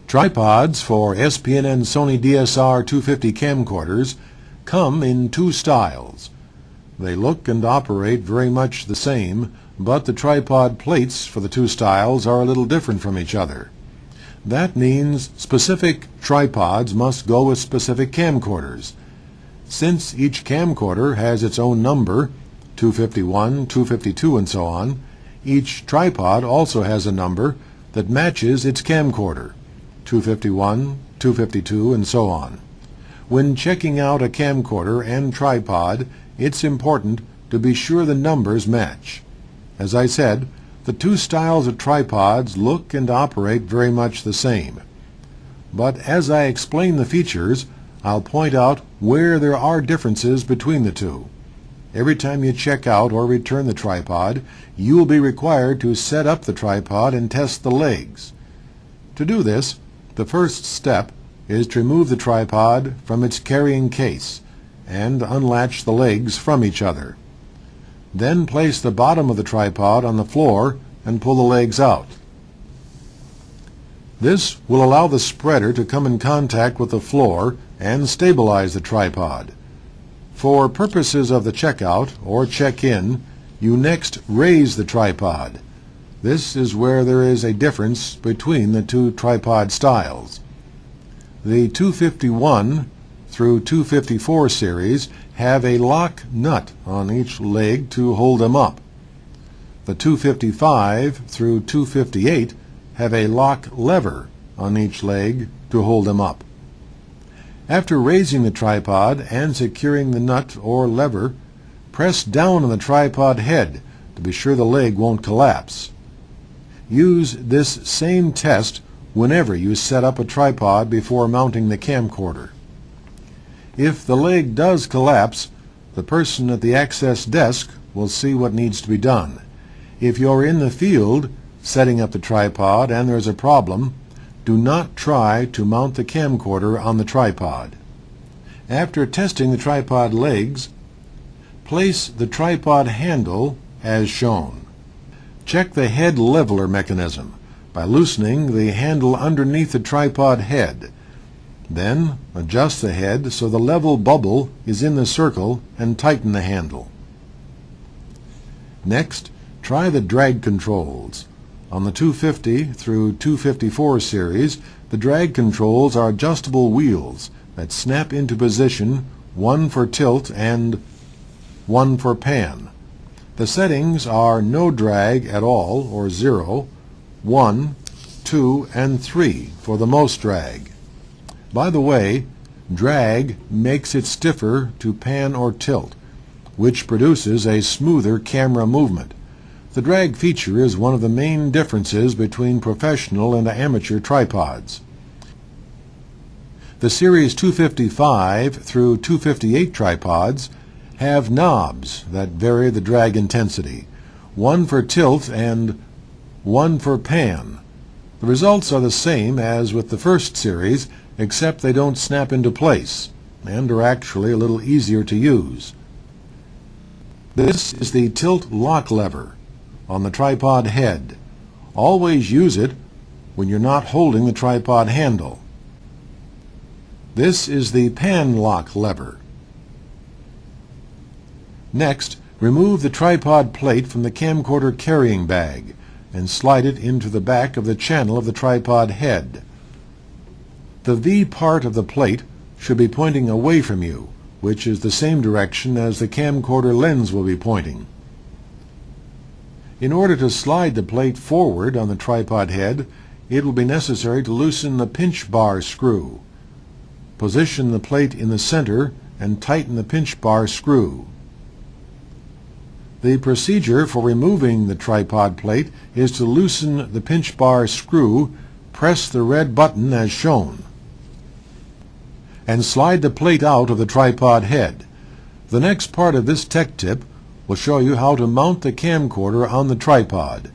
Tripods for SPNN Sony DSR 250 camcorders come in two styles. They look and operate very much the same, but the tripod plates for the two styles are a little different from each other. That means specific tripods must go with specific camcorders. Since each camcorder has its own number, 251, 252, and so on, each tripod also has a number that matches its camcorder, 251, 252, and so on. When checking out a camcorder and tripod, it's important to be sure the numbers match. As I said, the two styles of tripods look and operate very much the same. But as I explain the features, I'll point out where there are differences between the two. Every time you check out or return the tripod, you will be required to set up the tripod and test the legs. To do this, the first step is to remove the tripod from its carrying case and unlatch the legs from each other. Then place the bottom of the tripod on the floor and pull the legs out. This will allow the spreader to come in contact with the floor and stabilize the tripod. For purposes of the checkout or check-in, you next raise the tripod. This is where there is a difference between the two tripod styles. The 251 through 254 series have a lock nut on each leg to hold them up. The 255 through 258 have a lock lever on each leg to hold them up. After raising the tripod and securing the nut or lever, press down on the tripod head to be sure the leg won't collapse. Use this same test whenever you set up a tripod before mounting the camcorder. If the leg does collapse, the person at the access desk will see what needs to be done. If you're in the field setting up the tripod and there's a problem, do not try to mount the camcorder on the tripod. After testing the tripod legs, place the tripod handle as shown. Check the head leveler mechanism by loosening the handle underneath the tripod head. Then adjust the head so the level bubble is in the circle and tighten the handle. Next, try the drag controls. On the 250 through 254 series, the drag controls are adjustable wheels that snap into position, one for tilt and one for pan. The settings are no drag at all or 0, 1, 2, and 3 for the most drag. By the way, drag makes it stiffer to pan or tilt, which produces a smoother camera movement. The drag feature is one of the main differences between professional and amateur tripods. The Series 255 through 258 tripods have knobs that vary the drag intensity, one for tilt and one for pan. The results are the same as with the first series, except they don't snap into place and are actually a little easier to use. This is the tilt lock lever on the tripod head. Always use it when you're not holding the tripod handle. This is the pan lock lever. Next, remove the tripod plate from the camcorder carrying bag and slide it into the back of the channel of the tripod head. The V part of the plate should be pointing away from you, which is the same direction as the camcorder lens will be pointing. In order to slide the plate forward on the tripod head, it will be necessary to loosen the pinch bar screw. Position the plate in the center and tighten the pinch bar screw. The procedure for removing the tripod plate is to loosen the pinch bar screw, press the red button as shown, and slide the plate out of the tripod head. The next part of this tech tip will show you how to mount the camcorder on the tripod.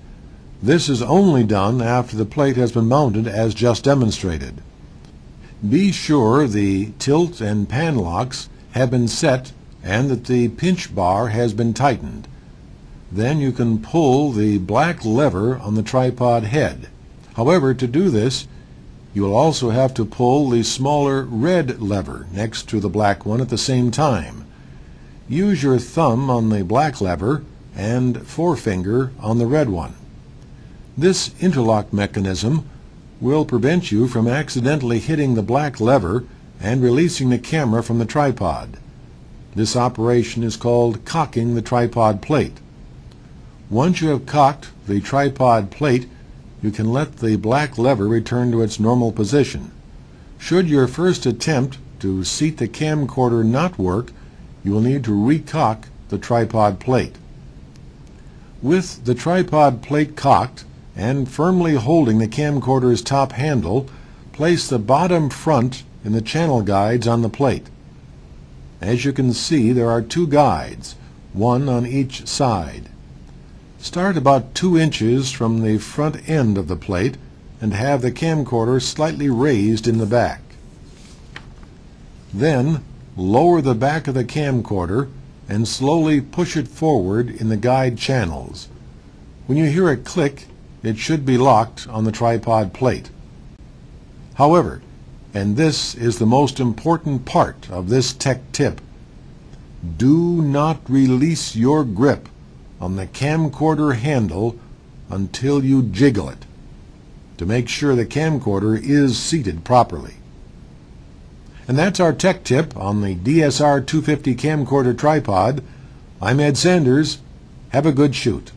This is only done after the plate has been mounted as just demonstrated. Be sure the tilt and pan locks have been set and that the pinch bar has been tightened. Then you can pull the black lever on the tripod head. However, to do this, You will also have to pull the smaller red lever next to the black one at the same time. Use your thumb on the black lever and forefinger on the red one. This interlock mechanism will prevent you from accidentally hitting the black lever and releasing the camera from the tripod. This operation is called cocking the tripod plate. Once you have cocked the tripod plate, you can let the black lever return to its normal position. Should your first attempt to seat the camcorder not work, you will need to recock the tripod plate. With the tripod plate cocked and firmly holding the camcorder's top handle, place the bottom front in the channel guides on the plate. As you can see, there are two guides, one on each side. Start about 2 inches from the front end of the plate and have the camcorder slightly raised in the back. Then lower the back of the camcorder and slowly push it forward in the guide channels. When you hear a click, it should be locked on the tripod plate. However, and this is the most important part of this tech tip, do not release your grip on the camcorder handle until you jiggle it to make sure the camcorder is seated properly. And that's our tech tip on the DSR 250 camcorder tripod. I'm Ed Sanders. Have a good shoot.